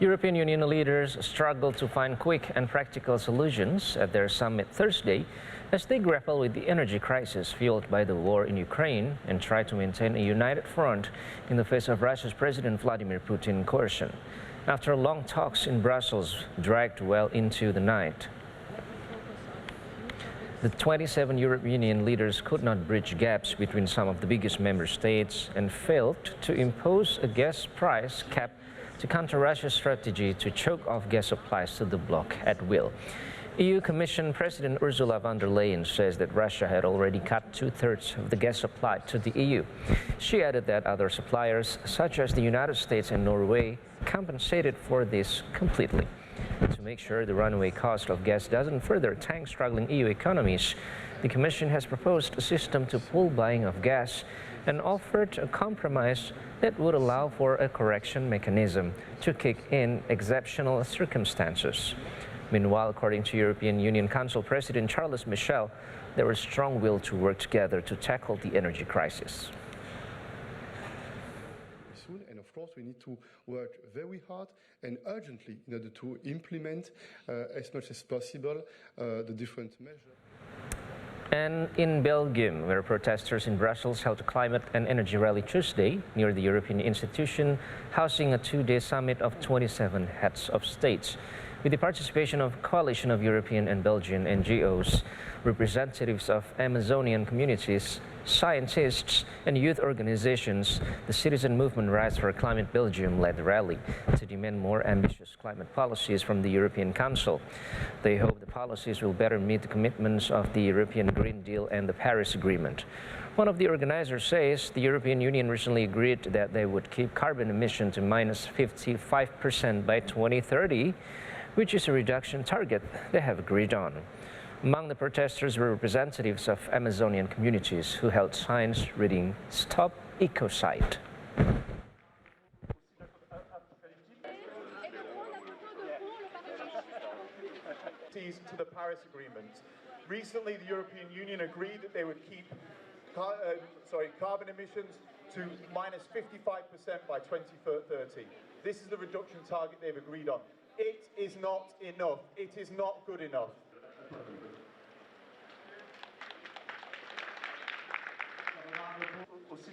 European Union leaders struggled to find quick and practical solutions at their summit Thursday as they grapple with the energy crisis fueled by the war in Ukraine and try to maintain a united front in the face of Russia's President Vladimir Putin coercion. After long talks in Brussels dragged well into the night, the 27 European Union leaders could not bridge gaps between some of the biggest member states and failed to impose a gas price cap to counter Russia's strategy to choke off gas supplies to the bloc at will. EU Commission President Ursula von der Leyen says that Russia had already cut two-thirds of the gas supply to the EU. She added that other suppliers, such as the United States and Norway, compensated for this completely. To make sure the runaway cost of gas doesn't further tank struggling EU economies, the Commission has proposed a system to pool buying of gas and offered a compromise that would allow for a correction mechanism to kick in exceptional circumstances. Meanwhile, according to European Union Council President Charles Michel, there was strong will to work together to tackle the energy crisis. And of course, we need to work very hard and urgently in order to implement as much as possible the different measures. And in Belgium, where protesters in Brussels held a climate and energy rally Tuesday near the European institution, housing a two-day summit of 27 heads of states. With the participation of a coalition of European and Belgian NGOs, representatives of Amazonian communities, scientists, and youth organizations, the citizen movement Rise for Climate Belgium led the rally to demand more ambitious climate policies from the European Council. They hope the policies will better meet the commitments of the European Green Deal and the Paris Agreement. One of the organizers says the European Union recently agreed that they would keep carbon emission to minus 55% by 2030, which is a reduction target they have agreed on. Among the protesters were representatives of Amazonian communities who held signs reading "Stop Ecocide." To the Paris Agreement. Recently, the European Union agreed that they would keep carbon emissions to minus 55% by 2030. This is the reduction target they've agreed on. It is not enough. It is not good enough. Aussi